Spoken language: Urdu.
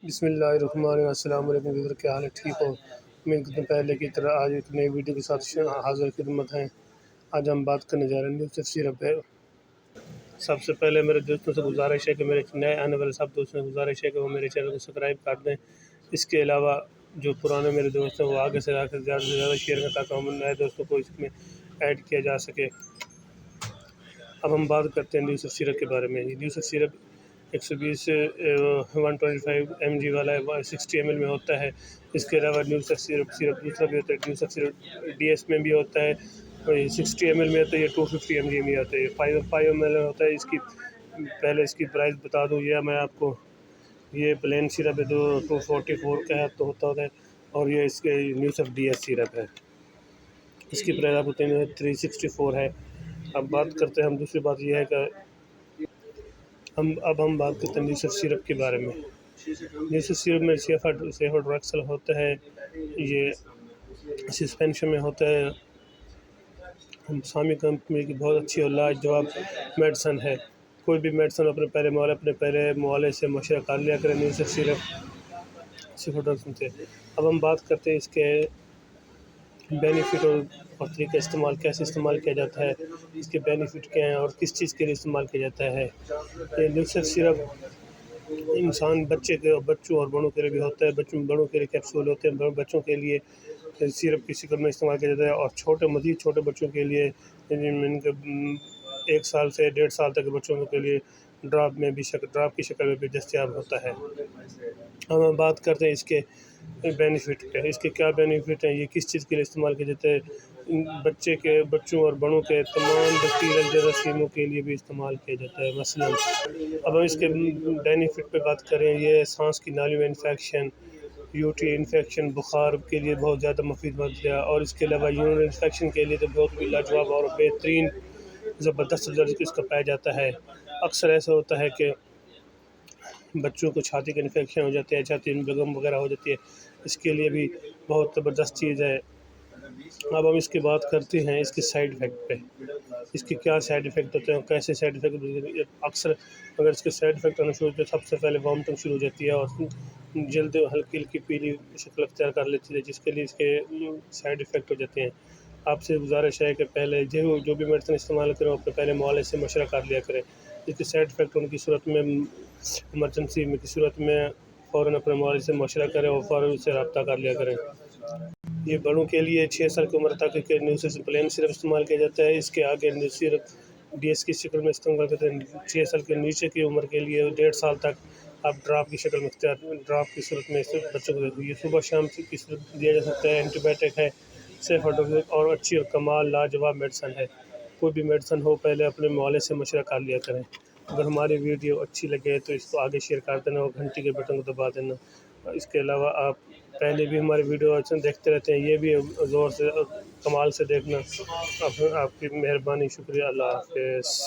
بسم اللہ الرحمن الرحیم۔ السلام علیکم ویور، کیا حال ہے؟ ٹھیک ہو؟ میں دن پہلے کی طرح آج ایک نئی ویڈیو کے ساتھ حاضر خدمت ہیں۔ آج ہم بات کرنے جا رہے ہیں نیوز تفسیر پہ۔ سب سے پہلے میرے دوستوں سے گزارش ہے کہ میرے نئے آنے والے سب دوستوں سے گزارش ہے کہ وہ میرے چینل کو سبسکرائب کر دیں۔ اس کے علاوہ جو پرانے میرے دوست ہیں وہ آگے سے زیادہ سے زیادہ شیئر کریں تاکہ ہم نئے دوستوں کو اس میں ایڈ کیا جا سکے۔ اب ہم بات کرتے ہیں نیوز تفسیر کے بارے میں۔ نیوز تفسیر 120 125 mg والا ہے، 60 ml میں ہوتا ہے۔ اس کے علاوہ نیوز تفسیر دوسرا بھی ہوتا ہے، نیوز تفسیر DS میں بھی ہوتا ہے، 60 ml میں ہوتا ہے، یہ 250 mg میں ہوتا ہے، یہ 5 ml ہوتا ہے۔ اس کی پہلے اس کی پرائس بتا دوں، یہ میں آپ کو، یہ پلین سیرپ ہے 244 کا تو ہوتا ہے، اور یہ اس کے نیوز DS سیرپ ہے، اس کی پرائس آپ کو 364 ہے۔ اب بات کرتے ہیں ہم، دوسری بات یہ ہے کہ ہم بات کرتے ہیں نیوز سیرپ کے بارے میں۔ نیوز سیرپ میں سیفوڈریکسل ہوتا ہے، یہ سسپینشن میں ہوتا ہے، سامی کمپنی کی بہت اچھی اور لاجواب میڈیسن ہے۔ کوئی بھی میڈیسن اپنے پہلے موالے سے مشورہ کر لیا کریں نیوز سیفوڈریکسل سے۔ اب ہم بات کرتے ہیں اس کے بینیفٹ اور طریقہ استعمال، کیسے استعمال کیا جاتا ہے، اس کے بینیفٹ کیا ہیں اور کس چیز کے لیے استعمال کیا جاتا ہے۔ یہ نیوز سیرپ انسان بچوں اور بڑوں کے لیے بھی ہوتا ہے، بڑوں کے لیے کیپسول ہوتے ہیں، بچوں کے لیے سیرپ کی شکل میں استعمال کیا جاتا ہے، اور مزید چھوٹے بچوں کے لیے 1 سال سے 1.5 سال تک کے بچوں کے لیے ڈراپ کی شکل میں بھی دستیاب ہوتا ہے۔ ہم بات کرتے ہیں اس کے بینیفٹ پہ، اس کے کیا بینیفٹ ہیں، یہ کس چیز کے لیے استعمال کیا جاتا ہے۔ بچوں اور بڑوں کے تمام بیکٹیریل جراثیموں کے لیے بھی استعمال کیا جاتا ہے۔ مثلا اب ہم اس کے بینیفٹ پہ بات کریں، یہ سانس کی نالیوں میں انفیکشن، UTI انفیکشن، بخار کے لیے بہت زیادہ مفید ہوتا ہے، اور اس کے علاوہ یورین انفیکشن کے لیے تو بہت لاجواب اور بہترین زبردست رزلٹ اس کا پایا جاتا ہے۔ اکثر ایسا ہوتا ہے کہ بچوں کو چھاتی کا انفیکشن ہو جاتے ہیں، چھاتی میں بلغم وغیرہ ہو جاتی ہے، اس کے لیے بھی بہت زبردست چیز ہے۔ اب ہم اس کی بات کرتے ہیں اس کے سائیڈ ایفیکٹ پہ، اس کے کیا سائیڈ ایفیکٹ ہوتے ہیں، کیسے سائیڈ ایفیکٹ ہوتے ہیں۔ اکثر اگر اس کے سائیڈ ایفیکٹ آنا شروع ہوتے ہیں، سب سے پہلے وامٹنگ شروع ہو جاتی ہے اور جلد ہلکی پیلی شکل اختیار کر لیتی ہے، جس کے لیے اس کے سائیڈ ایفیکٹ ہو جاتے ہیں۔ آپ سے گزارش ہے کہ پہلے جو بھی میڈیسن استعمال کریں اپنے پہلے معالج سے مشورہ کر لیا کریں۔ اس کے سائیڈ ایفیکٹ ہونے کی صورت میں، ایمرجنسی کی صورت میں فوراً اپنے معالج سے مشورہ کریں اور فوراً اس سے رابطہ کر لیا کریں۔ یہ بڑوں کے لیے 6 سال کی عمر تک کے نیوز پلین سیرپ استعمال کیا جاتا ہے۔ اس کے آگے نیوز سیرپ DS کی شکل میں استعمال کرتے ہیں۔ 6 سال کے نیچے کی عمر کے لیے 1.5 سال تک آپ ڈراپ کی شکل میں ڈراپ کی صورت میں بچوں کو یہ صبح شام کی صورت دیا جا سکتا ہے۔ اینٹی بایوٹک ہے، سیفوڈریکسل اور اچھی اور کمال لاجواب میڈیسن ہے۔ کوئی بھی میڈیسن ہو پہلے اپنے معالج سے مشورہ کر لیا کریں۔ اگر ہماری ویڈیو اچھی لگے تو اس کو آگے شیئر کر دینا اور گھنٹی کے بٹن کو دبا دینا۔ اس کے علاوہ آپ پہلے بھی ہماری ویڈیو دیکھتے رہتے ہیں، یہ بھی زور سے کمال سے دیکھنا۔ آپ کی مہربانی، شکریہ، اللہ حافظ۔